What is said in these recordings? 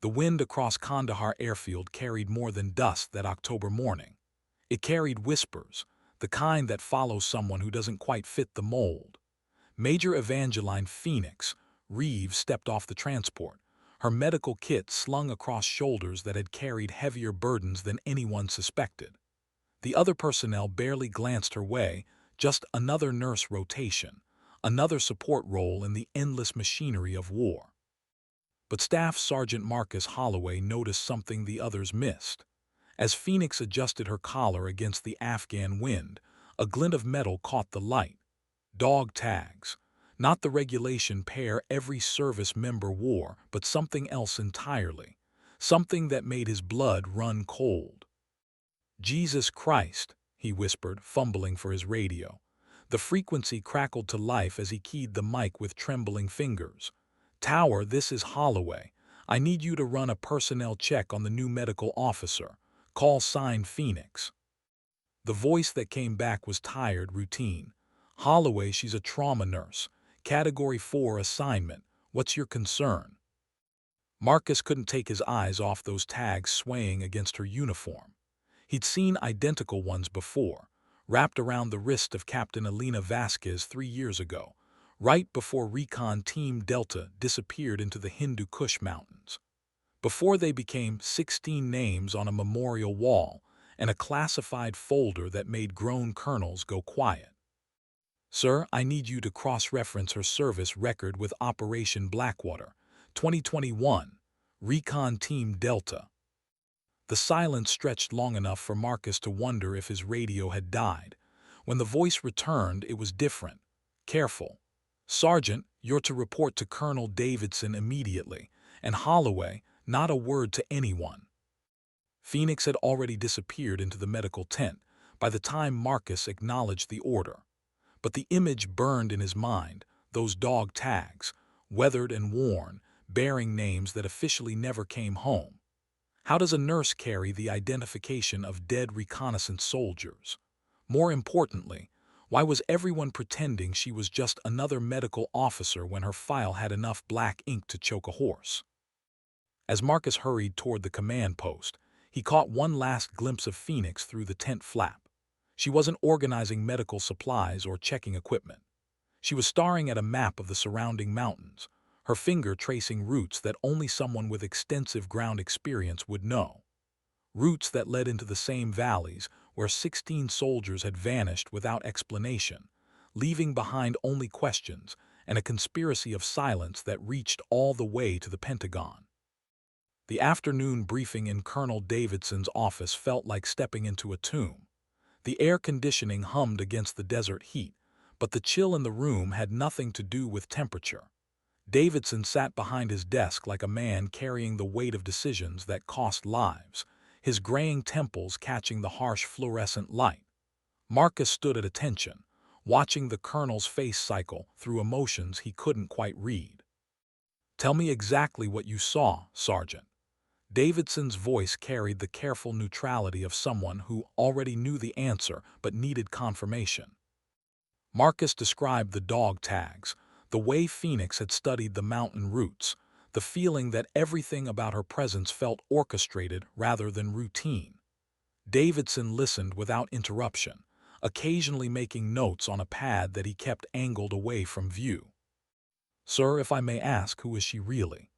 The wind across Kandahar airfield carried more than dust that October morning. It carried whispers, the kind that follows someone who doesn't quite fit the mold. Major Evangeline Phoenix Reeves stepped off the transport, her medical kit slung across shoulders that had carried heavier burdens than anyone suspected. The other personnel barely glanced her way, just another nurse rotation, another support role in the endless machinery of war. But Staff Sergeant Marcus Holloway noticed something the others missed. As Phoenix adjusted her collar against the Afghan wind, a glint of metal caught the light. Dog tags. Not the regulation pair every service member wore, but something else entirely. Something that made his blood run cold. "Jesus Christ," he whispered, fumbling for his radio. The frequency crackled to life as he keyed the mic with trembling fingers. "Tower, this is Holloway. I need you to run a personnel check on the new medical officer. Call sign Phoenix." The voice that came back was tired, routine. "Holloway, she's a trauma nurse. Category 4 assignment. What's your concern?" Marcus couldn't take his eyes off those tags swaying against her uniform. He'd seen identical ones before, wrapped around the wrist of Captain Elena Vasquez 3 years ago, right before Recon Team Delta disappeared into the Hindu Kush Mountains. Before they became 16 names on a memorial wall and a classified folder that made grown colonels go quiet. "Sir, I need you to cross-reference her service record with Operation Blackwater, 2021, Recon Team Delta." The silence stretched long enough for Marcus to wonder if his radio had died. When the voice returned, it was different. Careful. "Sergeant, you're to report to Colonel Davidson immediately, and Holloway, not a word to anyone." Phoenix had already disappeared into the medical tent by the time Marcus acknowledged the order. But the image burned in his mind, those dog tags, weathered and worn, bearing names that officially never came home. How does a nurse carry the identification of dead reconnaissance soldiers? More importantly, why was everyone pretending she was just another medical officer when her file had enough black ink to choke a horse? As Marcus hurried toward the command post, he caught one last glimpse of Phoenix through the tent flap. She wasn't organizing medical supplies or checking equipment. She was staring at a map of the surrounding mountains, her finger tracing routes that only someone with extensive ground experience would know. Routes that led into the same valleys where 16 soldiers had vanished without explanation, leaving behind only questions and a conspiracy of silence that reached all the way to the Pentagon. The afternoon briefing in Colonel Davidson's office felt like stepping into a tomb. The air conditioning hummed against the desert heat, but the chill in the room had nothing to do with temperature. Davidson sat behind his desk like a man carrying the weight of decisions that cost lives, his graying temples catching the harsh fluorescent light. Marcus stood at attention, watching the colonel's face cycle through emotions he couldn't quite read. "Tell me exactly what you saw, Sergeant." Davidson's voice carried the careful neutrality of someone who already knew the answer but needed confirmation. Marcus described the dog tags, the way Phoenix had studied the mountain routes, the feeling that everything about her presence felt orchestrated rather than routine. Davidson listened without interruption, occasionally making notes on a pad that he kept angled away from view. "Sir, if I may ask, who is she really?"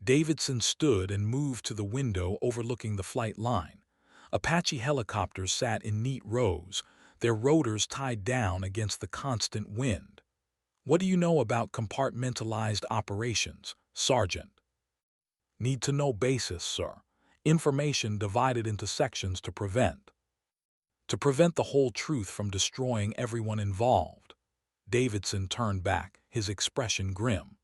Davidson stood and moved to the window overlooking the flight line. Apache helicopters sat in neat rows, their rotors tied down against the constant wind. "What do you know about compartmentalized operations, Sergeant?" "Need-to-know basis, sir. Information divided into sections to prevent the whole truth from destroying everyone involved." Davidson turned back, his expression grim.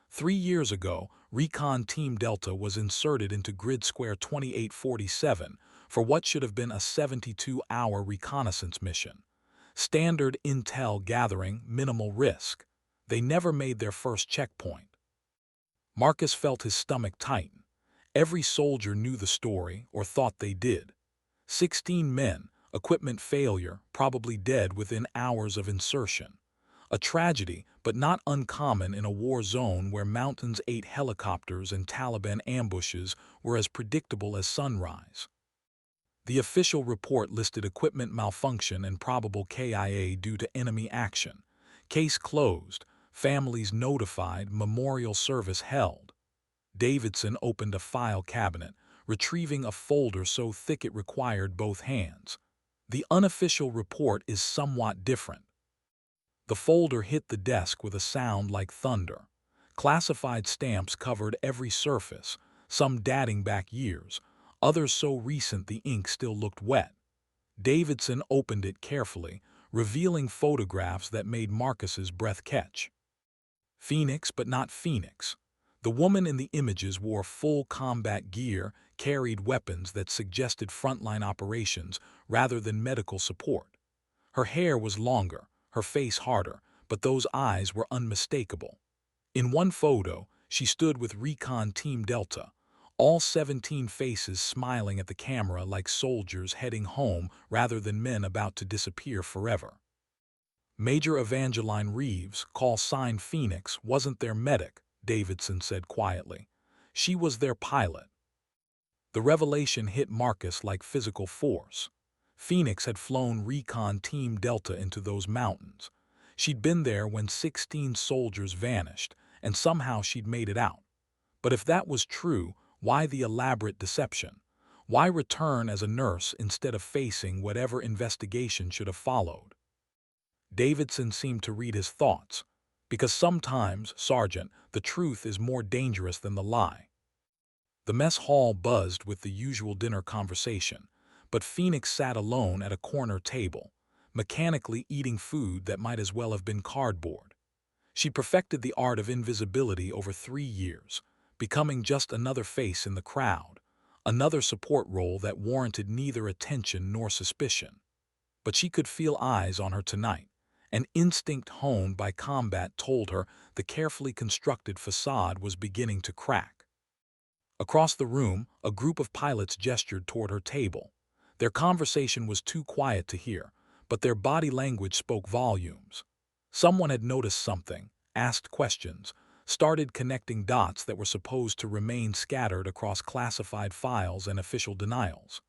3 years ago, Recon Team Delta was inserted into Grid Square 2847 for what should have been a 72-hour reconnaissance mission. Standard intel gathering, minimal risk. They never made their first checkpoint. Marcus felt his stomach tighten. Every soldier knew the story, or thought they did. 16 men, equipment failure, probably dead within hours of insertion. A tragedy, but not uncommon in a war zone where mountains ate helicopters and Taliban ambushes were as predictable as sunrise. The official report listed equipment malfunction and probable KIA due to enemy action. Case closed, families notified, memorial service held. Davidson opened a file cabinet, retrieving a folder so thick it required both hands. The unofficial report is somewhat different. The folder hit the desk with a sound like thunder. Classified stamps covered every surface, some dating back years, others so recent the ink still looked wet. Davidson opened it carefully, revealing photographs that made Marcus's breath catch. Phoenix, but not Phoenix. The woman in the images wore full combat gear, carried weapons that suggested frontline operations rather than medical support. Her hair was longer, her face harder, but those eyes were unmistakable. In one photo, she stood with Recon Team Delta, all 17 faces smiling at the camera like soldiers heading home rather than men about to disappear forever. Major Evangeline Reeves, call sign Phoenix, wasn't their medic, Davidson said quietly. She was their pilot. The revelation hit Marcus like physical force. Phoenix had flown Recon Team Delta into those mountains. She'd been there when 16 soldiers vanished, and somehow she'd made it out. But if that was true, why the elaborate deception? Why return as a nurse instead of facing whatever investigation should have followed? Davidson seemed to read his thoughts. Because sometimes, Sergeant, the truth is more dangerous than the lie. The mess hall buzzed with the usual dinner conversation, but Phoenix sat alone at a corner table, mechanically eating food that might as well have been cardboard. She perfected the art of invisibility over 3 years, becoming just another face in the crowd, another support role that warranted neither attention nor suspicion. But she could feel eyes on her tonight. An instinct honed by combat told her the carefully constructed facade was beginning to crack. Across the room, a group of pilots gestured toward her table. Their conversation was too quiet to hear, but their body language spoke volumes. Someone had noticed something, asked questions, started connecting dots that were supposed to remain scattered across classified files and official denials.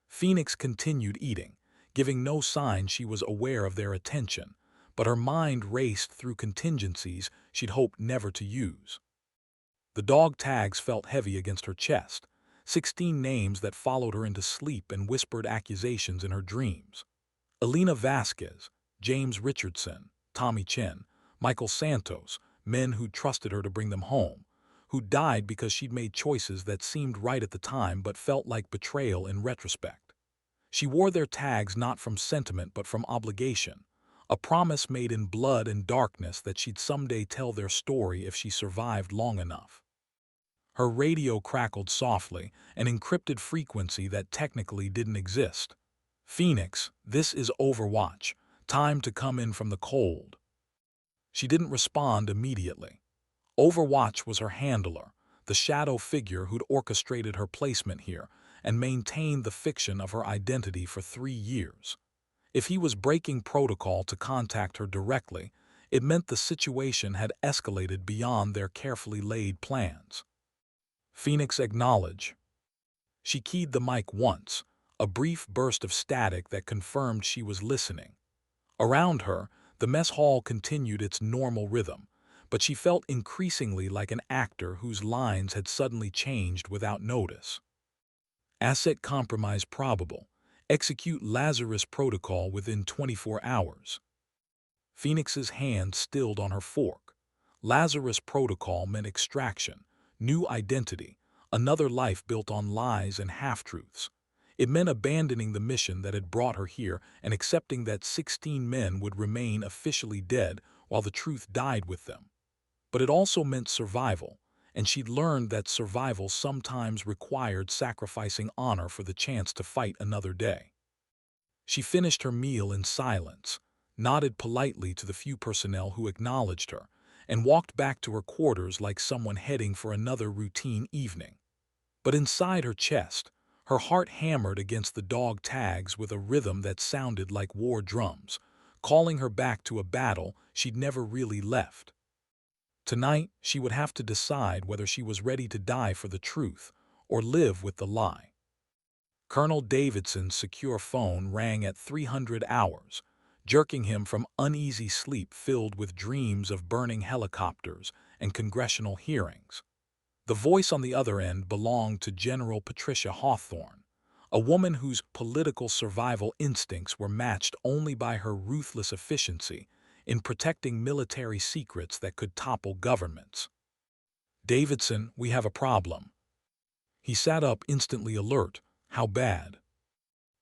Phoenix continued eating, giving no sign she was aware of their attention, but her mind raced through contingencies she'd hoped never to use. The dog tags felt heavy against her chest, 16 names that followed her into sleep and whispered accusations in her dreams. Elena Vasquez, James Richardson, Tommy Chin, Michael Santos, men who'd trusted her to bring them home, who died because she'd made choices that seemed right at the time but felt like betrayal in retrospect. She wore their tags not from sentiment but from obligation, a promise made in blood and darkness that she'd someday tell their story if she survived long enough. Her radio crackled softly, an encrypted frequency that technically didn't exist. Phoenix, this is Overwatch. Time to come in from the cold. She didn't respond immediately. Overwatch was her handler, the shadow figure who'd orchestrated her placement here and maintained the fiction of her identity for 3 years. If he was breaking protocol to contact her directly, it meant the situation had escalated beyond their carefully laid plans. Phoenix acknowledged. She keyed the mic once, a brief burst of static that confirmed she was listening. Around her, the mess hall continued its normal rhythm, but she felt increasingly like an actor whose lines had suddenly changed without notice. Asset compromise probable. Execute Lazarus protocol within 24 hours. Phoenix's hand stilled on her fork. Lazarus protocol meant extraction, new identity, another life built on lies and half-truths. It meant abandoning the mission that had brought her here and accepting that 16 men would remain officially dead while the truth died with them. But it also meant survival, and she'd learned that survival sometimes required sacrificing honor for the chance to fight another day. She finished her meal in silence, nodded politely to the few personnel who acknowledged her, and walked back to her quarters like someone heading for another routine evening. But inside her chest, her heart hammered against the dog tags with a rhythm that sounded like war drums, calling her back to a battle she'd never really left. Tonight, she would have to decide whether she was ready to die for the truth or live with the lie. Colonel Davidson's secure phone rang at 300 hours, jerking him from uneasy sleep filled with dreams of burning helicopters and congressional hearings. The voice on the other end belonged to General Patricia Hawthorne, a woman whose political survival instincts were matched only by her ruthless efficiency in protecting military secrets that could topple governments. "Davidson, we have a problem." He sat up, instantly alert. "How bad?"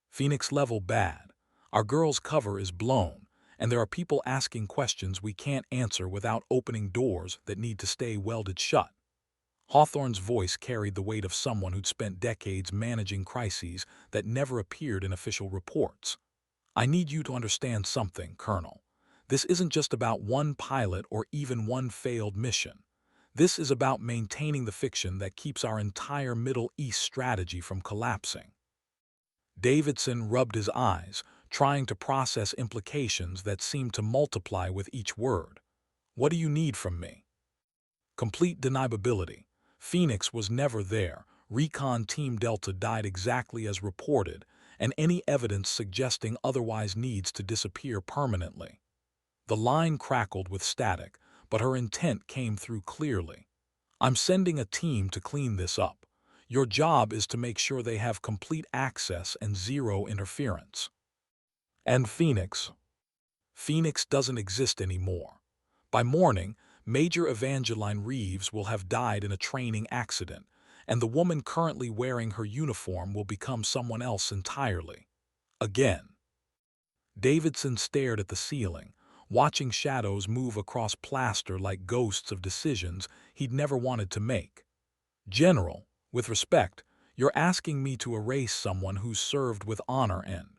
"Phoenix level bad. Our girl's cover is blown, and there are people asking questions we can't answer without opening doors that need to stay welded shut." Hawthorne's voice carried the weight of someone who'd spent decades managing crises that never appeared in official reports. "I need you to understand something, Colonel. This isn't just about one pilot or even one failed mission. This is about maintaining the fiction that keeps our entire Middle East strategy from collapsing." Davidson rubbed his eyes, trying to process implications that seemed to multiply with each word. "What do you need from me?" "Complete deniability. Phoenix was never there. Recon Team Delta died exactly as reported, and any evidence suggesting otherwise needs to disappear permanently." The line crackled with static, but her intent came through clearly. "I'm sending a team to clean this up. Your job is to make sure they have complete access and zero interference." "And Phoenix?" "Phoenix doesn't exist anymore. By morning, Major Evangeline Reeves will have died in a training accident, and the woman currently wearing her uniform will become someone else entirely. Again." Davidson stared at the ceiling, watching shadows move across plaster like ghosts of decisions he'd never wanted to make. "General, with respect, you're asking me to erase someone who's served with honor and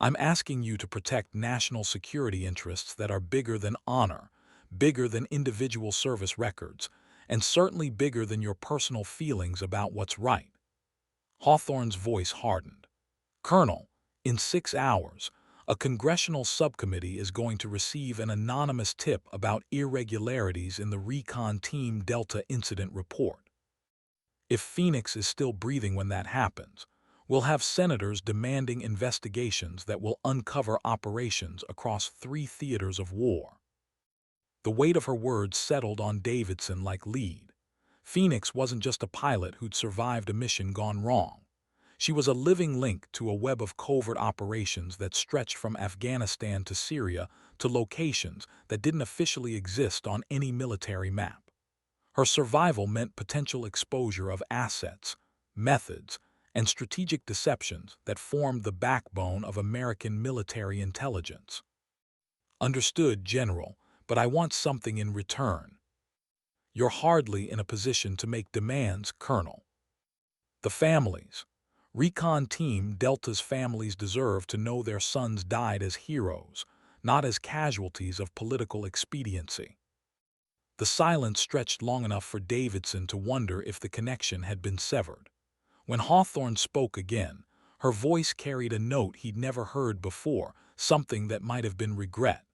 I'm asking you to protect national security interests that are bigger than honor, bigger than individual service records, and certainly bigger than your personal feelings about what's right." Hawthorne's voice hardened. "Colonel, in 6 hours, a congressional subcommittee is going to receive an anonymous tip about irregularities in the Recon Team Delta incident report. If Phoenix is still breathing when that happens, we'll have senators demanding investigations that will uncover operations across 3 theaters of war." The weight of her words settled on Davidson like lead. Phoenix wasn't just a pilot who'd survived a mission gone wrong. She was a living link to a web of covert operations that stretched from Afghanistan to Syria to locations that didn't officially exist on any military map. Her survival meant potential exposure of assets, methods, and strategic deceptions that formed the backbone of American military intelligence. "Understood, General, but I want something in return." "You're hardly in a position to make demands, Colonel." "The families. Recon Team Delta's families deserve to know their sons died as heroes, not as casualties of political expediency." The silence stretched long enough for Davidson to wonder if the connection had been severed. When Hawthorne spoke again, her voice carried a note he'd never heard before, something that might have been regret.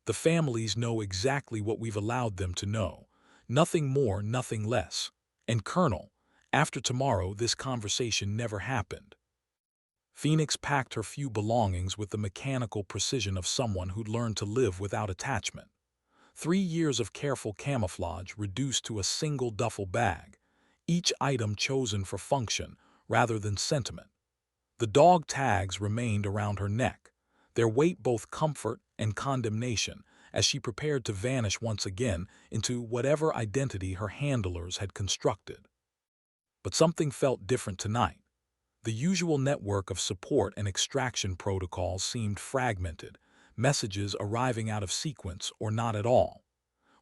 "The families know exactly what we've allowed them to know. Nothing more, nothing less. And Colonel, after tomorrow this conversation never happened." Phoenix packed her few belongings with the mechanical precision of someone who'd learned to live without attachment. 3 years of careful camouflage reduced to a single duffel bag, each item chosen for function rather than sentiment. The dog tags remained around her neck, their weight both comfort and condemnation, as she prepared to vanish once again into whatever identity her handlers had constructed. But something felt different tonight. The usual network of support and extraction protocols seemed fragmented, messages arriving out of sequence or not at all.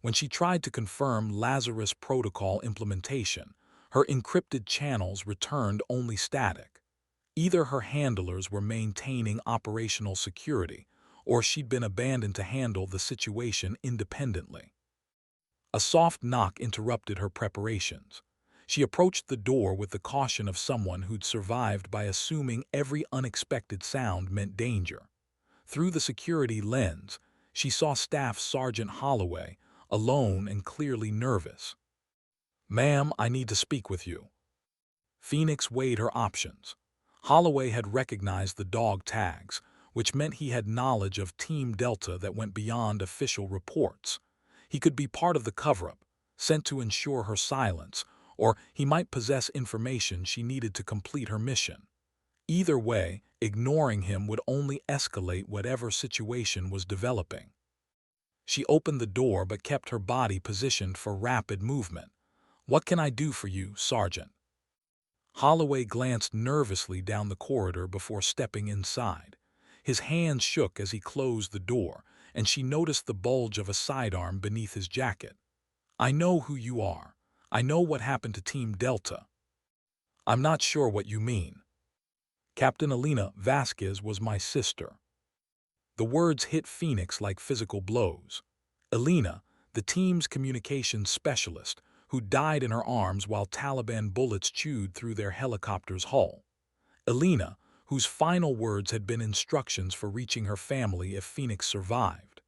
When she tried to confirm Lazarus protocol implementation, her encrypted channels returned only static. Either her handlers were maintaining operational security, or she'd been abandoned to handle the situation independently. A soft knock interrupted her preparations. She approached the door with the caution of someone who'd survived by assuming every unexpected sound meant danger. Through the security lens, she saw Staff Sergeant Holloway, alone and clearly nervous. "Ma'am, I need to speak with you." Phoenix weighed her options. Holloway had recognized the dog tags, which meant he had knowledge of Team Delta that went beyond official reports. He could be part of the cover-up, sent to ensure her silence, or he might possess information she needed to complete her mission. Either way, ignoring him would only escalate whatever situation was developing. She opened the door but kept her body positioned for rapid movement. "What can I do for you, Sergeant?" Holloway glanced nervously down the corridor before stepping inside. His hands shook as he closed the door, and she noticed the bulge of a sidearm beneath his jacket. "I know who you are. I know what happened to Team Delta." "I'm not sure what you mean." "Captain Elena Vasquez was my sister." The words hit Phoenix like physical blows. Elena, the team's communications specialist, who died in her arms while Taliban bullets chewed through their helicopter's hull. Elena, whose final words had been instructions for reaching her family if Phoenix survived.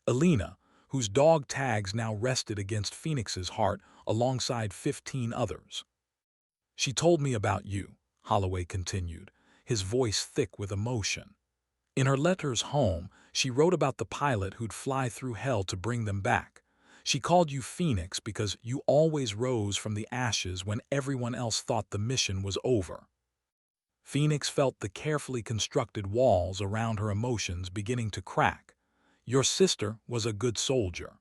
Elena, whose dog tags now rested against Phoenix's heart alongside 15 others. "She told me about you," Holloway continued, his voice thick with emotion. "In her letters home, she wrote about the pilot who'd fly through hell to bring them back. She called you Phoenix because you always rose from the ashes when everyone else thought the mission was over." Phoenix felt the carefully constructed walls around her emotions beginning to crack. "Your sister was a good soldier."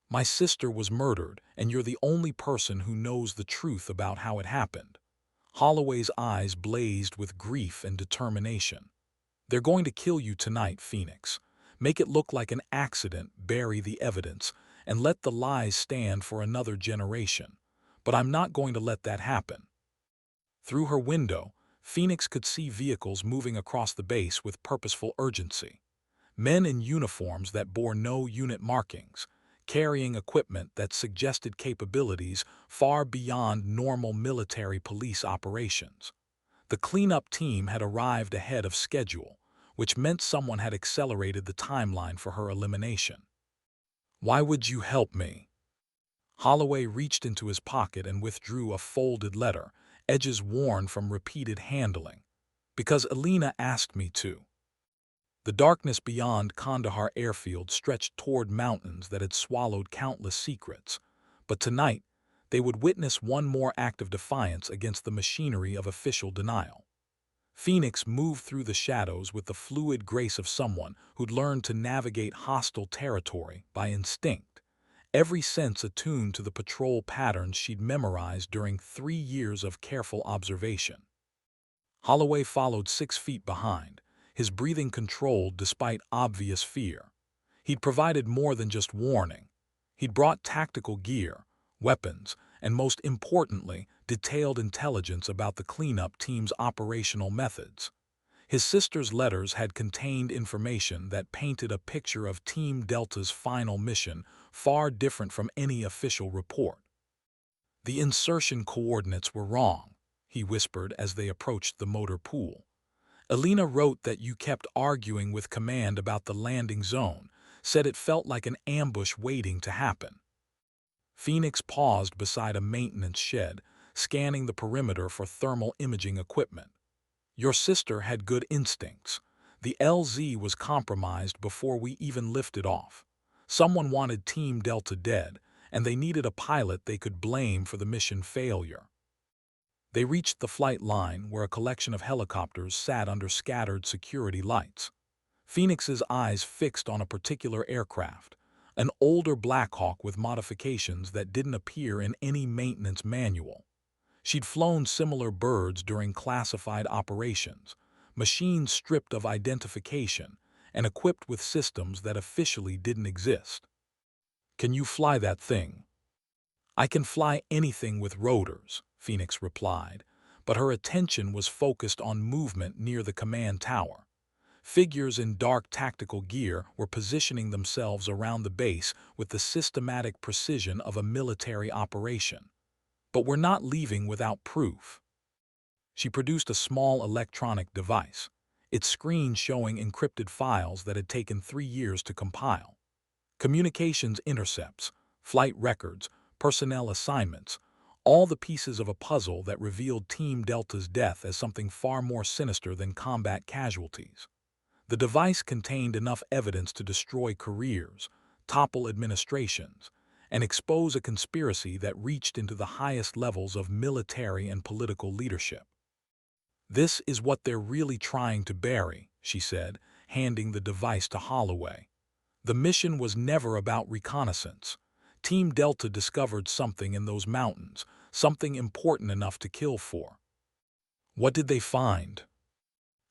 "My sister was murdered, and you're the only person who knows the truth about how it happened." Holloway's eyes blazed with grief and determination. "They're going to kill you tonight, Phoenix. Make it look like an accident, bury the evidence, and let the lies stand for another generation. But I'm not going to let that happen." Through her window, Phoenix could see vehicles moving across the base with purposeful urgency. Men in uniforms that bore no unit markings, carrying equipment that suggested capabilities far beyond normal military police operations. The cleanup team had arrived ahead of schedule, which meant someone had accelerated the timeline for her elimination. "Why would you help me?" Holloway reached into his pocket and withdrew a folded letter, edges worn from repeated handling. "Because Elena asked me to." The darkness beyond Kandahar airfield stretched toward mountains that had swallowed countless secrets, but tonight they would witness one more act of defiance against the machinery of official denial. Phoenix moved through the shadows with the fluid grace of someone who'd learned to navigate hostile territory by instinct, every sense attuned to the patrol patterns she'd memorized during 3 years of careful observation. Holloway followed 6 feet behind, his breathing controlled despite obvious fear. He'd provided more than just warning. He'd brought tactical gear, weapons, and most importantly, detailed intelligence about the cleanup team's operational methods. His sister's letters had contained information that painted a picture of Team Delta's final mission far different from any official report. "The insertion coordinates were wrong," he whispered as they approached the motor pool. "Elena wrote that you kept arguing with command about the landing zone, said it felt like an ambush waiting to happen." Phoenix paused beside a maintenance shed, scanning the perimeter for thermal imaging equipment. "Your sister had good instincts. The LZ was compromised before we even lifted off. Someone wanted Team Delta dead, and they needed a pilot they could blame for the mission failure." They reached the flight line where a collection of helicopters sat under scattered security lights. Phoenix's eyes fixed on a particular aircraft, an older Black Hawk with modifications that didn't appear in any maintenance manual. She'd flown similar birds during classified operations, machines stripped of identification and equipped with systems that officially didn't exist. "Can you fly that thing?" "I can fly anything with rotors," Phoenix replied, but her attention was focused on movement near the command tower. Figures in dark tactical gear were positioning themselves around the base with the systematic precision of a military operation. "But we're not leaving without proof." She produced a small electronic device. its screen showing encrypted files that had taken 3 years to compile. Communications intercepts, flight records, personnel assignments, all the pieces of a puzzle that revealed Team Delta's death as something far more sinister than combat casualties. The device contained enough evidence to destroy careers, topple administrations, and expose a conspiracy that reached into the highest levels of military and political leadership. "This is what they're really trying to bury," she said, handing the device to Holloway. "The mission was never about reconnaissance. Team Delta discovered something in those mountains, something important enough to kill for." "What did they find?"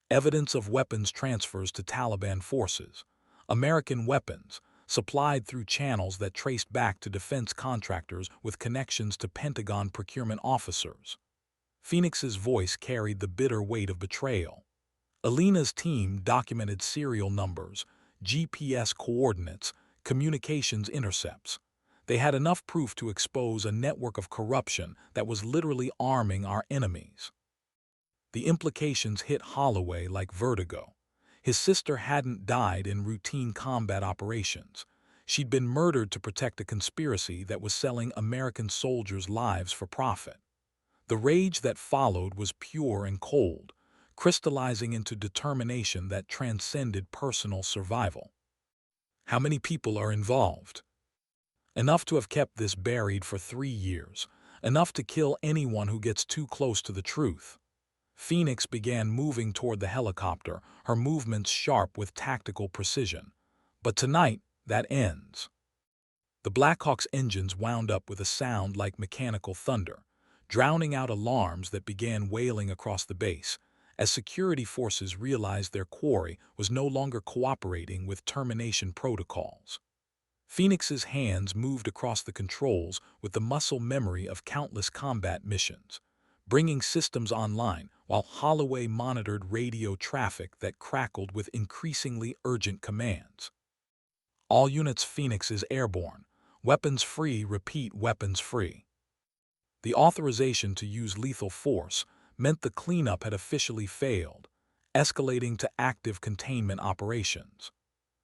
"Evidence of weapons transfers to Taliban forces. American weapons, supplied through channels that traced back to defense contractors with connections to Pentagon procurement officers." Phoenix's voice carried the bitter weight of betrayal. Alina's team documented serial numbers, GPS coordinates, communications intercepts. They had enough proof to expose a network of corruption that was literally arming our enemies. The implications hit Holloway like vertigo. His sister hadn't died in routine combat operations. She'd been murdered to protect a conspiracy that was selling American soldiers' lives for profit. The rage that followed was pure and cold, crystallizing into determination that transcended personal survival. "How many people are involved?" "Enough to have kept this buried for 3 years, enough to kill anyone who gets too close to the truth." Phoenix began moving toward the helicopter, her movements sharp with tactical precision. "But tonight, that ends." The Blackhawk's engines wound up with a sound like mechanical thunder, drowning out alarms that began wailing across the base, as security forces realized their quarry was no longer cooperating with termination protocols. Phoenix's hands moved across the controls with the muscle memory of countless combat missions, bringing systems online while Holloway monitored radio traffic that crackled with increasingly urgent commands. "All units, Phoenix is airborne. Weapons free, repeat, weapons free." The authorization to use lethal force meant the cleanup had officially failed, escalating to active containment operations.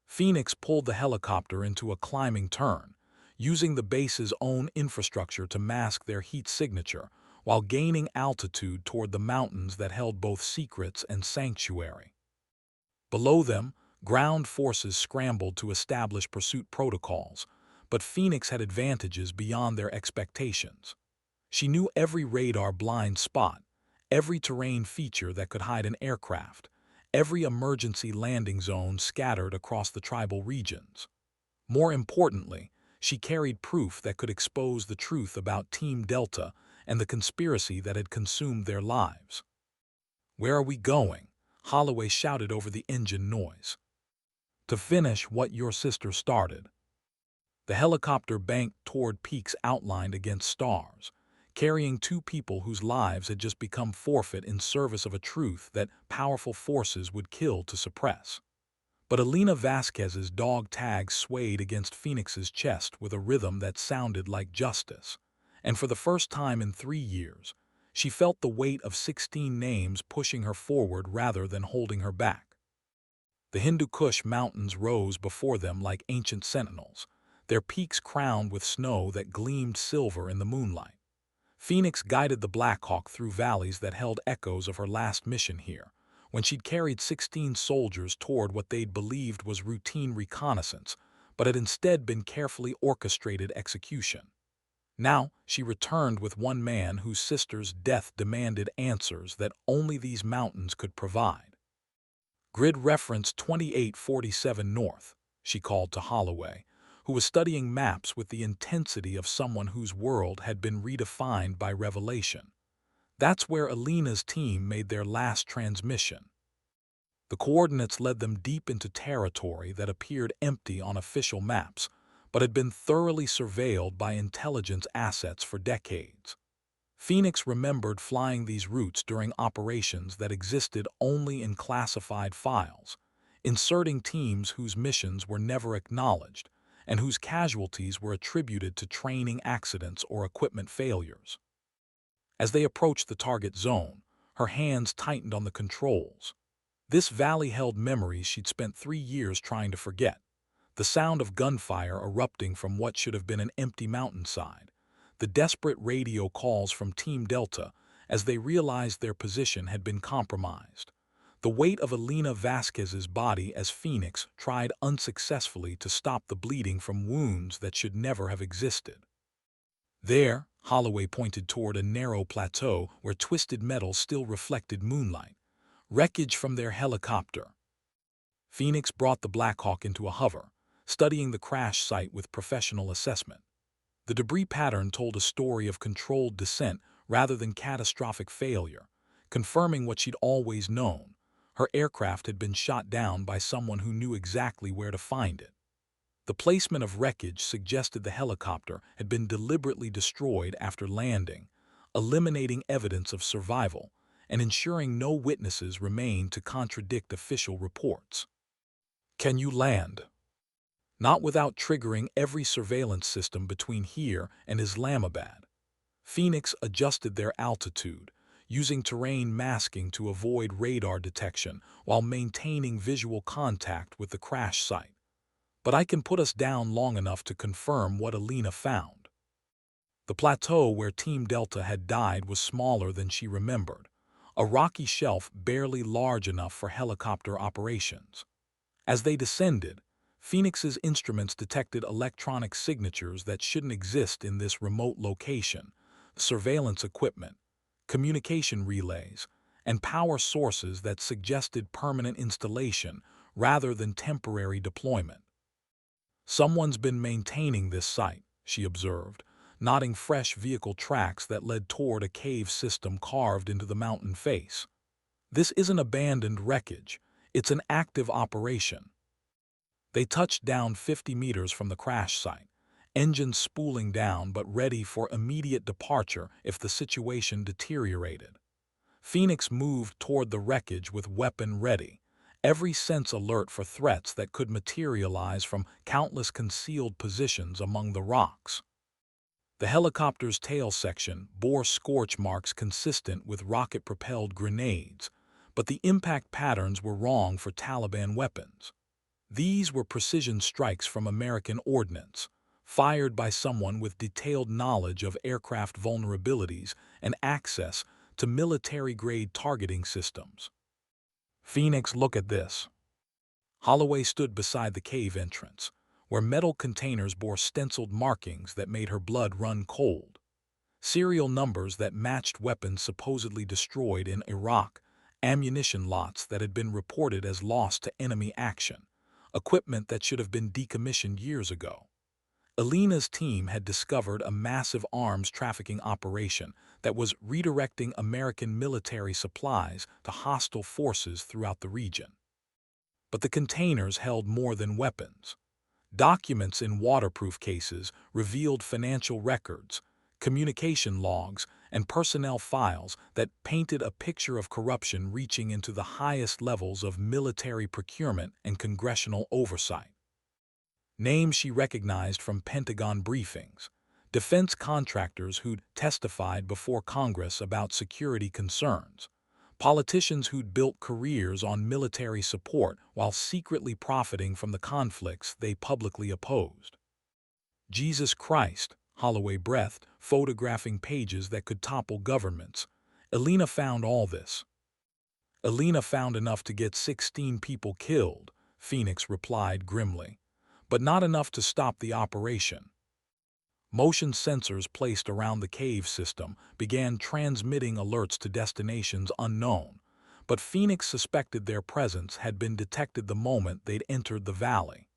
Phoenix pulled the helicopter into a climbing turn, using the base's own infrastructure to mask their heat signature while gaining altitude toward the mountains that held both secrets and sanctuary. Below them, ground forces scrambled to establish pursuit protocols, but Phoenix had advantages beyond their expectations. She knew every radar blind spot, every terrain feature that could hide an aircraft, every emergency landing zone scattered across the tribal regions. More importantly, she carried proof that could expose the truth about Team Delta and the conspiracy that had consumed their lives. "Where are we going?" Holloway shouted over the engine noise. "To finish what your sister started." The helicopter banked toward peaks outlined against stars, carrying two people whose lives had just become forfeit in service of a truth that powerful forces would kill to suppress. But Alina Vasquez's dog tag swayed against Phoenix's chest with a rhythm that sounded like justice, and for the first time in 3 years, she felt the weight of 16 names pushing her forward rather than holding her back. The Hindu Kush mountains rose before them like ancient sentinels, their peaks crowned with snow that gleamed silver in the moonlight. Phoenix guided the Blackhawk through valleys that held echoes of her last mission here, when she'd carried 16 soldiers toward what they'd believed was routine reconnaissance, but had instead been carefully orchestrated execution. Now she returned with one man whose sister's death demanded answers that only these mountains could provide. "Grid reference 2847 North," she called to Holloway, who was studying maps with the intensity of someone whose world had been redefined by revelation. "That's where Alina's team made their last transmission." The coordinates led them deep into territory that appeared empty on official maps, but had been thoroughly surveilled by intelligence assets for decades. Phoenix remembered flying these routes during operations that existed only in classified files, inserting teams whose missions were never acknowledged and whose casualties were attributed to training accidents or equipment failures. As they approached the target zone, her hands tightened on the controls. This valley held memories she'd spent 3 years trying to forget. The sound of gunfire erupting from what should have been an empty mountainside. The desperate radio calls from Team Delta as they realized their position had been compromised. The weight of Elena Vasquez's body as Phoenix tried unsuccessfully to stop the bleeding from wounds that should never have existed. There, Holloway pointed toward a narrow plateau where twisted metal still reflected moonlight. Wreckage from their helicopter. Phoenix brought the Black Hawk into a hover, studying the crash site with professional assessment. The debris pattern told a story of controlled descent rather than catastrophic failure, confirming what she'd always known. Her aircraft had been shot down by someone who knew exactly where to find it. The placement of wreckage suggested the helicopter had been deliberately destroyed after landing, eliminating evidence of survival and ensuring no witnesses remained to contradict official reports. Can you land? Not without triggering every surveillance system between here and Islamabad. Phoenix adjusted their altitude, using terrain masking to avoid radar detection while maintaining visual contact with the crash site. But I can put us down long enough to confirm what Elena found. The plateau where Team Delta had died was smaller than she remembered, a rocky shelf barely large enough for helicopter operations. As they descended, Phoenix's instruments detected electronic signatures that shouldn't exist in this remote location: surveillance equipment, communication relays, and power sources that suggested permanent installation rather than temporary deployment. Someone's been maintaining this site, she observed, noting fresh vehicle tracks that led toward a cave system carved into the mountain face. This isn't abandoned wreckage, it's an active operation. They touched down 50 meters from the crash site, engines spooling down but ready for immediate departure if the situation deteriorated. Phoenix moved toward the wreckage with weapon ready, every sense alert for threats that could materialize from countless concealed positions among the rocks. The helicopter's tail section bore scorch marks consistent with rocket-propelled grenades, but the impact patterns were wrong for Taliban weapons. These were precision strikes from American ordnance, fired by someone with detailed knowledge of aircraft vulnerabilities and access to military-grade targeting systems. Phoenix, look at this. Holloway stood beside the cave entrance, where metal containers bore stenciled markings that made her blood run cold. Serial numbers that matched weapons supposedly destroyed in Iraq, ammunition lots that had been reported as lost to enemy action, equipment that should have been decommissioned years ago. Elena's team had discovered a massive arms trafficking operation that was redirecting American military supplies to hostile forces throughout the region. But the containers held more than weapons. Documents in waterproof cases revealed financial records, communication logs, and personnel files that painted a picture of corruption reaching into the highest levels of military procurement and congressional oversight. Names she recognized from Pentagon briefings, defense contractors who'd testified before Congress about security concerns, politicians who'd built careers on military support while secretly profiting from the conflicts they publicly opposed. Jesus Christ, Holloway breathed, photographing pages that could topple governments. Elena found all this. Elena found enough to get 16 people killed, Phoenix replied grimly, but not enough to stop the operation. Motion sensors placed around the cave system began transmitting alerts to destinations unknown, but Phoenix suspected their presence had been detected the moment they'd entered the valley.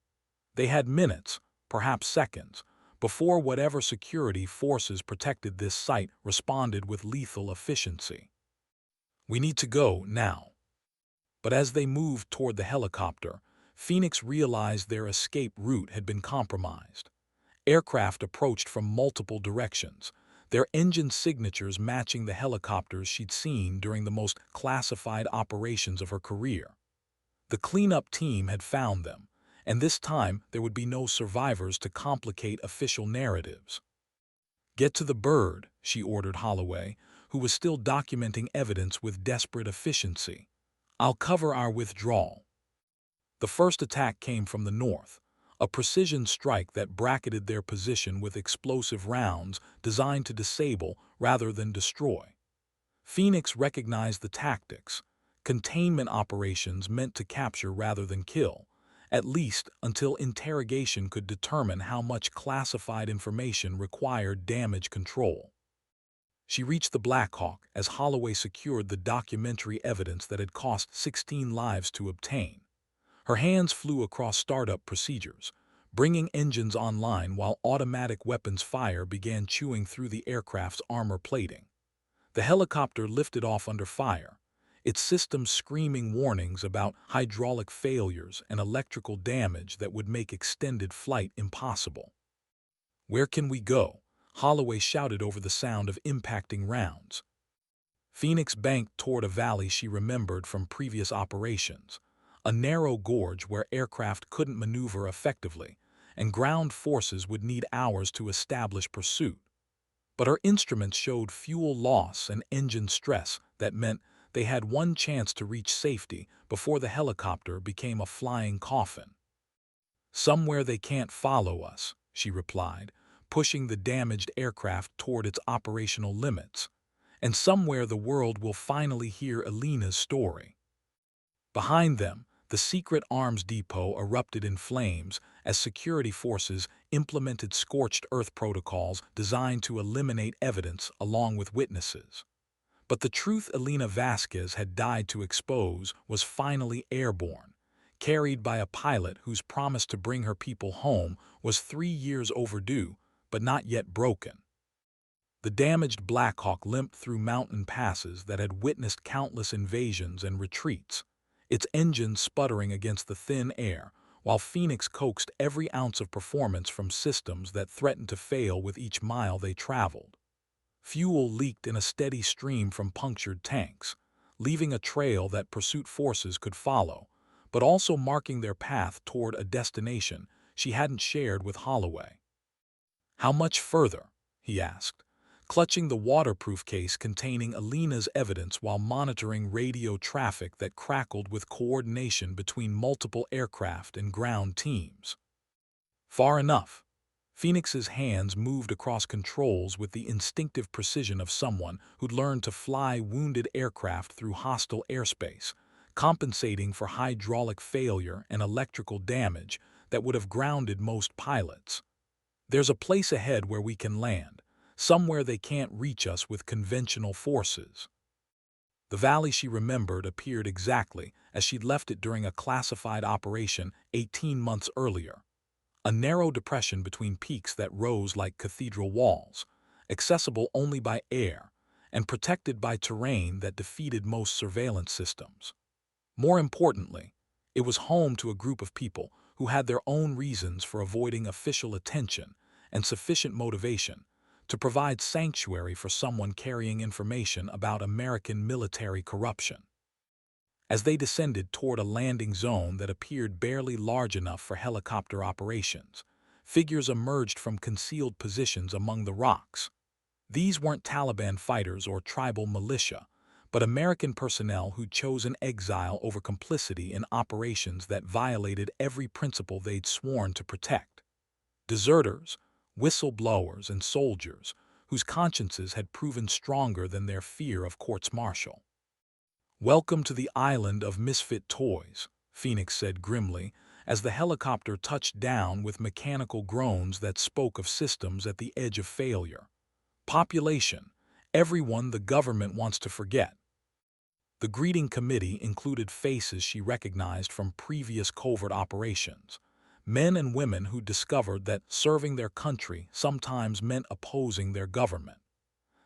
They had minutes, perhaps seconds, before whatever security forces protected this site responded with lethal efficiency. We need to go now. But as they moved toward the helicopter, Phoenix realized their escape route had been compromised. Aircraft approached from multiple directions, their engine signatures matching the helicopters she'd seen during the most classified operations of her career. The cleanup team had found them, and this time there would be no survivors to complicate official narratives. Get to the bird, she ordered Holloway, who was still documenting evidence with desperate efficiency. I'll cover our withdrawal. The first attack came from the north, a precision strike that bracketed their position with explosive rounds designed to disable rather than destroy. Phoenix recognized the tactics, containment operations meant to capture rather than kill, at least until interrogation could determine how much classified information required damage control. She reached the Black Hawk as Holloway secured the documentary evidence that had cost 16 lives to obtain. Her hands flew across startup procedures, bringing engines online while automatic weapons fire began chewing through the aircraft's armor plating. The helicopter lifted off under fire, its systems screaming warnings about hydraulic failures and electrical damage that would make extended flight impossible. "Where can we go?" Holloway shouted over the sound of impacting rounds. Phoenix banked toward a valley she remembered from previous operations, a narrow gorge where aircraft couldn't maneuver effectively, and ground forces would need hours to establish pursuit. But her instruments showed fuel loss and engine stress that meant they had one chance to reach safety before the helicopter became a flying coffin. "Somewhere they can't follow us," she replied, pushing the damaged aircraft toward its operational limits. "And somewhere the world will finally hear Elena's story." Behind them, the secret arms depot erupted in flames as security forces implemented scorched earth protocols designed to eliminate evidence along with witnesses. But the truth Elena Vasquez had died to expose was finally airborne, carried by a pilot whose promise to bring her people home was 3 years overdue, but not yet broken. The damaged Black Hawk limped through mountain passes that had witnessed countless invasions and retreats, its engine sputtering against the thin air, while Phoenix coaxed every ounce of performance from systems that threatened to fail with each mile they traveled. Fuel leaked in a steady stream from punctured tanks, leaving a trail that pursuit forces could follow, but also marking their path toward a destination she hadn't shared with Holloway. "How much further?" he asked, clutching the waterproof case containing Elena's evidence while monitoring radio traffic that crackled with coordination between multiple aircraft and ground teams. "Far enough." Phoenix's hands moved across controls with the instinctive precision of someone who'd learned to fly wounded aircraft through hostile airspace, compensating for hydraulic failure and electrical damage that would have grounded most pilots. "There's a place ahead where we can land, somewhere they can't reach us with conventional forces." The valley she remembered appeared exactly as she'd left it during a classified operation 18 months earlier. A narrow depression between peaks that rose like cathedral walls, accessible only by air, and protected by terrain that defeated most surveillance systems. More importantly, it was home to a group of people who had their own reasons for avoiding official attention and sufficient motivation to provide sanctuary for someone carrying information about American military corruption. As they descended toward a landing zone that appeared barely large enough for helicopter operations, figures emerged from concealed positions among the rocks. These weren't Taliban fighters or tribal militia, but American personnel who'd chosen exile over complicity in operations that violated every principle they'd sworn to protect. Deserters, whistleblowers, and soldiers whose consciences had proven stronger than their fear of courts-martial. "Welcome to the island of misfit toys," Phoenix said grimly, as the helicopter touched down with mechanical groans that spoke of systems at the edge of failure. "Population, everyone the government wants to forget." The greeting committee included faces she recognized from previous covert operations, men and women who discovered that serving their country sometimes meant opposing their government.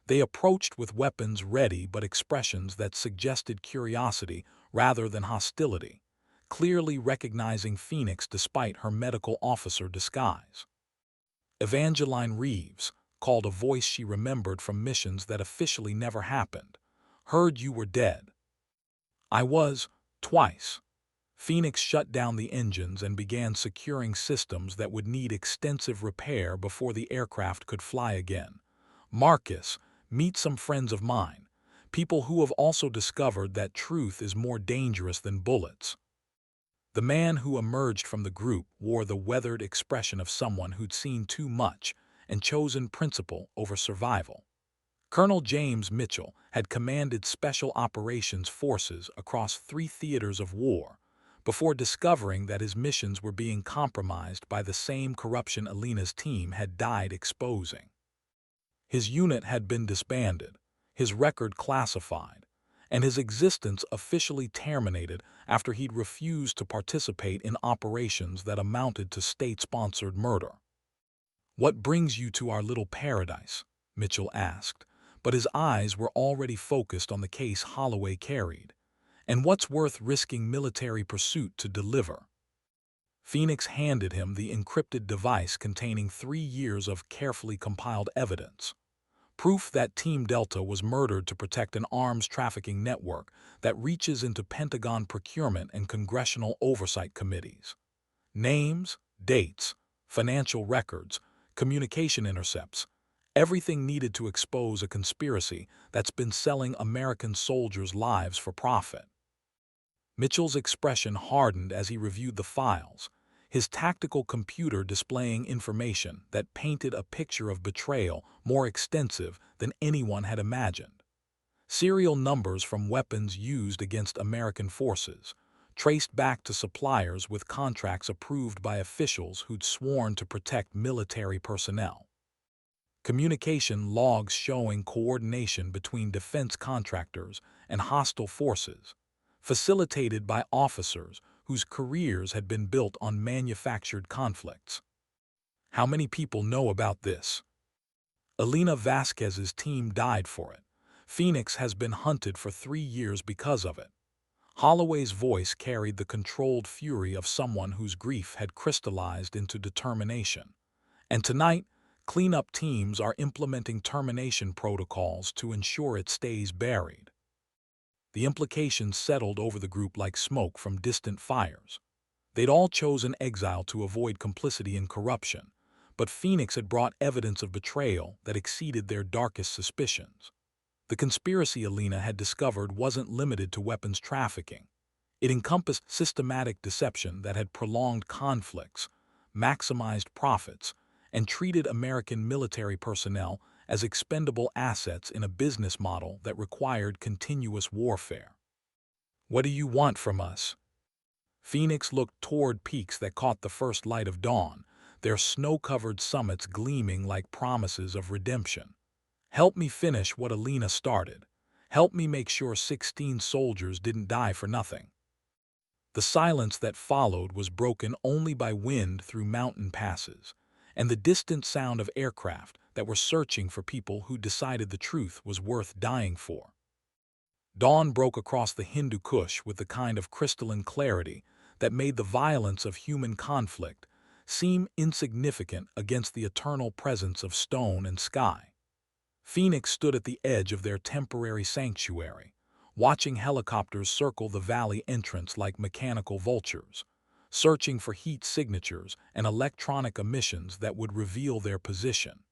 They approached with weapons ready but expressions that suggested curiosity rather than hostility, clearly recognizing Phoenix despite her medical officer disguise. Evangeline Reeves, called a voice she remembered from missions that officially never happened, "Heard you were dead." "I was, twice." Phoenix shut down the engines and began securing systems that would need extensive repair before the aircraft could fly again. "Marcus, meet some friends of mine, People who have also discovered that truth is more dangerous than bullets. The man who emerged from the group wore the weathered expression of someone who'd seen too much and chosen principle over survival. Colonel James Mitchell had commanded Special Operations Forces across 3 theaters of war before discovering that his missions were being compromised by the same corruption Alina's team had died exposing. His unit had been disbanded, his record classified, and his existence officially terminated after he'd refused to participate in operations that amounted to state-sponsored murder. "What brings you to our little paradise?" Mitchell asked, but his eyes were already focused on the case Holloway carried. "And what's worth risking military pursuit to deliver?" Phoenix handed him the encrypted device containing 3 years of carefully compiled evidence. Proof that Team Delta was murdered to protect an arms trafficking network that reaches into Pentagon procurement and congressional oversight committees. Names, dates, financial records, communication intercepts, everything needed to expose a conspiracy that's been selling American soldiers' lives for profit. Mitchell's expression hardened as he reviewed the files, his tactical computer displaying information that painted a picture of betrayal more extensive than anyone had imagined. Serial numbers from weapons used against American forces, traced back to suppliers with contracts approved by officials who'd sworn to protect military personnel. Communication logs showing coordination between defense contractors and hostile forces, facilitated by officers whose careers had been built on manufactured conflicts. How many people know about this? Alina Vasquez's team died for it. Phoenix has been hunted for 3 years because of it. Holloway's voice carried the controlled fury of someone whose grief had crystallized into determination. And tonight, cleanup teams are implementing termination protocols to ensure it stays buried. The implications settled over the group like smoke from distant fires. They'd all chosen exile to avoid complicity in corruption, but Phoenix had brought evidence of betrayal that exceeded their darkest suspicions. The conspiracy Alina had discovered wasn't limited to weapons trafficking. It encompassed systematic deception that had prolonged conflicts, maximized profits, and treated American military personnel as expendable assets in a business model that required continuous warfare. "What do you want from us?" Phoenix looked toward peaks that caught the first light of dawn, their snow-covered summits gleaming like promises of redemption. "Help me finish what Alina started. Help me make sure 16 soldiers didn't die for nothing." The silence that followed was broken only by wind through mountain passes, and the distant sound of aircraft that were searching for people who decided the truth was worth dying for. Dawn broke across the Hindu Kush with the kind of crystalline clarity that made the violence of human conflict seem insignificant against the eternal presence of stone and sky. Phoenix stood at the edge of their temporary sanctuary, watching helicopters circle the valley entrance like mechanical vultures, searching for heat signatures and electronic emissions that would reveal their position.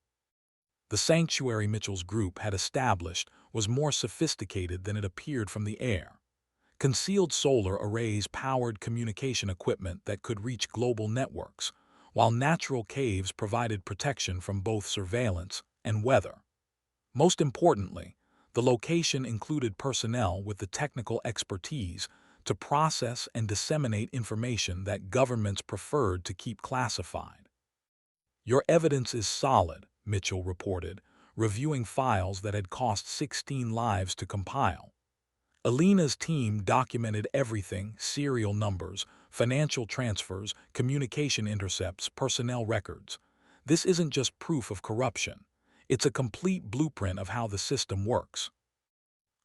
The sanctuary Mitchell's group had established was more sophisticated than it appeared from the air. Concealed solar arrays powered communication equipment that could reach global networks, while natural caves provided protection from both surveillance and weather. Most importantly, the location included personnel with the technical expertise to process and disseminate information that governments preferred to keep classified. "Your evidence is solid," Mitchell reported, reviewing files that had cost 16 lives to compile. Alina's team documented everything: serial numbers, financial transfers, communication intercepts, personnel records. This isn't just proof of corruption. It's a complete blueprint of how the system works.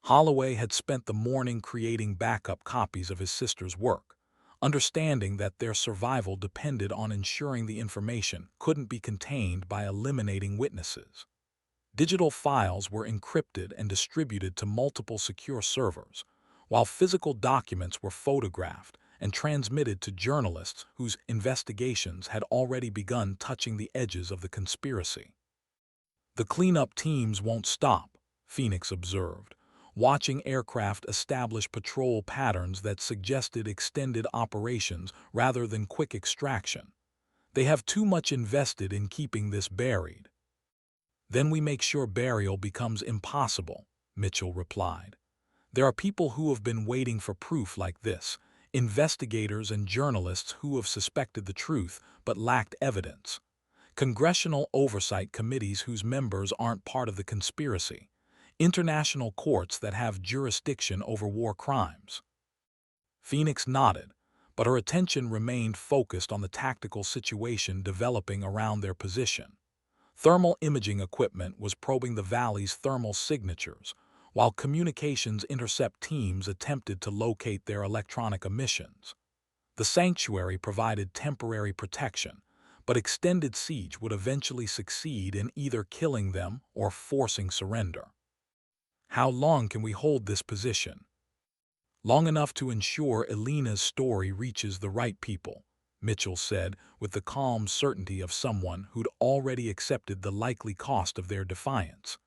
Holloway had spent the morning creating backup copies of his sister's work, understanding that their survival depended on ensuring the information couldn't be contained by eliminating witnesses. Digital files were encrypted and distributed to multiple secure servers, while physical documents were photographed and transmitted to journalists whose investigations had already begun touching the edges of the conspiracy. "The cleanup teams won't stop," Phoenix observed, watching aircraft establish patrol patterns that suggested extended operations rather than quick extraction. They have too much invested in keeping this buried. Then we make sure burial becomes impossible, Mitchell replied. There are people who have been waiting for proof like this, investigators and journalists who have suspected the truth but lacked evidence. Congressional oversight committees whose members aren't part of the conspiracy. International courts that have jurisdiction over war crimes. Phoenix nodded, but her attention remained focused on the tactical situation developing around their position. Thermal imaging equipment was probing the valley's thermal signatures, while communications intercept teams attempted to locate their electronic emissions. The sanctuary provided temporary protection, but extended siege would eventually succeed in either killing them or forcing surrender. How long can we hold this position? Long enough to ensure Elena's story reaches the right people, Mitchell said with the calm certainty of someone who'd already accepted the likely cost of their defiance.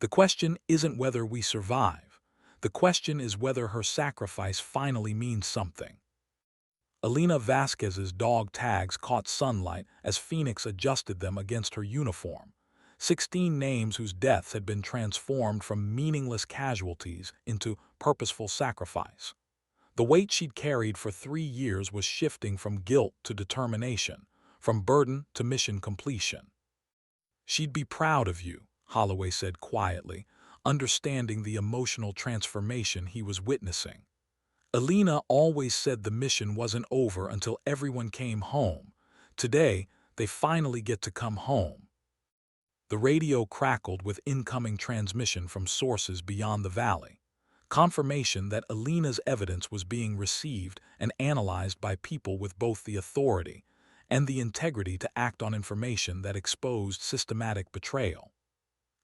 The question isn't whether we survive. The question is whether her sacrifice finally means something. Elena Vasquez's dog tags caught sunlight as Phoenix adjusted them against her uniform. 16 names whose deaths had been transformed from meaningless casualties into purposeful sacrifice. The weight she'd carried for 3 years was shifting from guilt to determination, from burden to mission completion. She'd be proud of you, Holloway said quietly, understanding the emotional transformation he was witnessing. Elena always said the mission wasn't over until everyone came home. Today, they finally get to come home. The radio crackled with incoming transmission from sources beyond the valley. Confirmation that Elena's evidence was being received and analyzed by people with both the authority and the integrity to act on information that exposed systematic betrayal.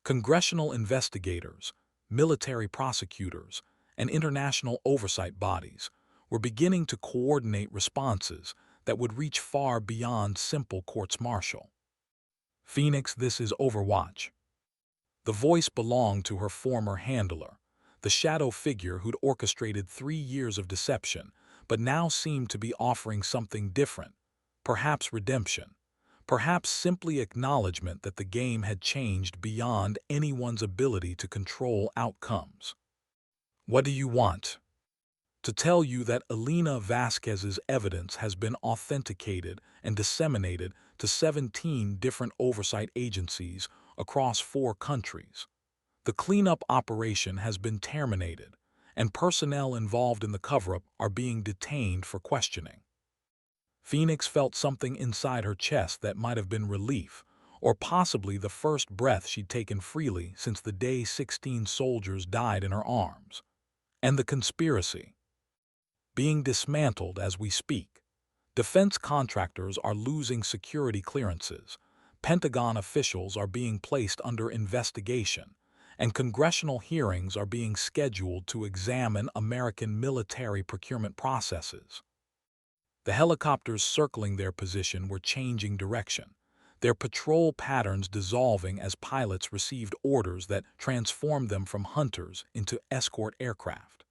Congressional investigators, military prosecutors, and international oversight bodies were beginning to coordinate responses that would reach far beyond simple courts-martial. Phoenix, this is Overwatch. The voice belonged to her former handler, the shadow figure who'd orchestrated 3 years of deception, but now seemed to be offering something different, perhaps redemption, perhaps simply acknowledgement that the game had changed beyond anyone's ability to control outcomes. What do you want? To tell you that Elena Vasquez's evidence has been authenticated and disseminated to 17 different oversight agencies across 4 countries. The cleanup operation has been terminated, and personnel involved in the cover-up are being detained for questioning. Phoenix felt something inside her chest that might have been relief, or possibly the first breath she'd taken freely since the day 16 soldiers died in her arms. And the conspiracy. Being dismantled as we speak. Defense contractors are losing security clearances, Pentagon officials are being placed under investigation, and congressional hearings are being scheduled to examine American military procurement processes. The helicopters circling their position were changing direction, their patrol patterns dissolving as pilots received orders that transformed them from hunters into escort aircraft.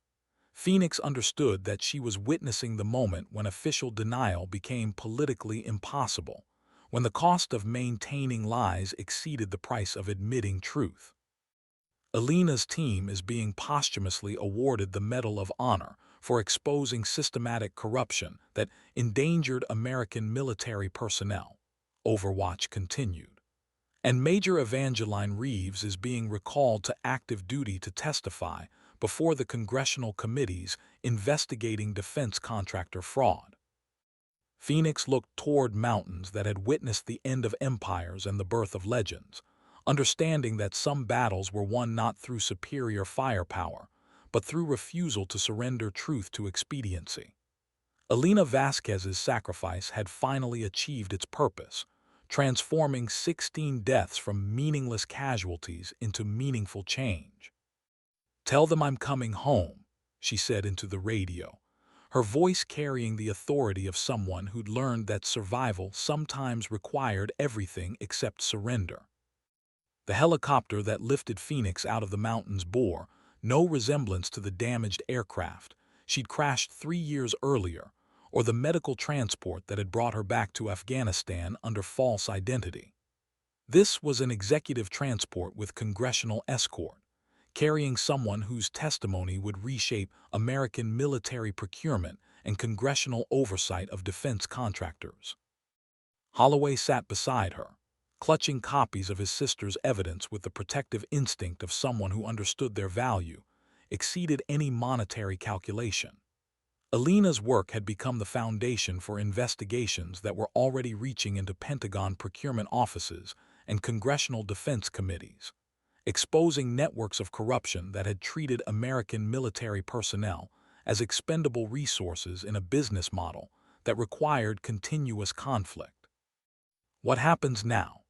Phoenix understood that she was witnessing the moment when official denial became politically impossible, when the cost of maintaining lies exceeded the price of admitting truth. Elena's team is being posthumously awarded the Medal of Honor for exposing systematic corruption that endangered American military personnel, Overwatch continued. And Major Evangeline Reeves is being recalled to active duty to testify before the congressional committees investigating defense contractor fraud. Phoenix looked toward mountains that had witnessed the end of empires and the birth of legends, understanding that some battles were won not through superior firepower, but through refusal to surrender truth to expediency. Elena Vasquez's sacrifice had finally achieved its purpose, transforming 16 deaths from meaningless casualties into meaningful change. "Tell them I'm coming home," she said into the radio, her voice carrying the authority of someone who'd learned that survival sometimes required everything except surrender. The helicopter that lifted Phoenix out of the mountains bore, No resemblance to the damaged aircraft she'd crashed 3 years earlier, or the medical transport that had brought her back to Afghanistan under false identity. This was an executive transport with congressional escort, carrying someone whose testimony would reshape American military procurement and congressional oversight of defense contractors. Holloway sat beside her, clutching copies of his sister's evidence with the protective instinct of someone who understood their value exceeded any monetary calculation. Alina's work had become the foundation for investigations that were already reaching into Pentagon procurement offices and congressional defense committees, exposing networks of corruption that had treated American military personnel as expendable resources in a business model that required continuous conflict. "What happens now?"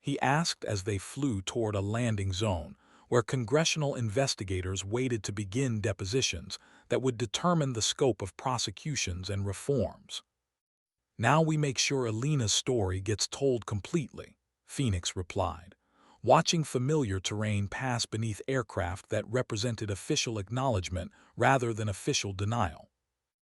he asked as they flew toward a landing zone where congressional investigators waited to begin depositions that would determine the scope of prosecutions and reforms. "Now we make sure Alina's story gets told completely," Phoenix replied, watching familiar terrain pass beneath aircraft that represented official acknowledgement rather than official denial.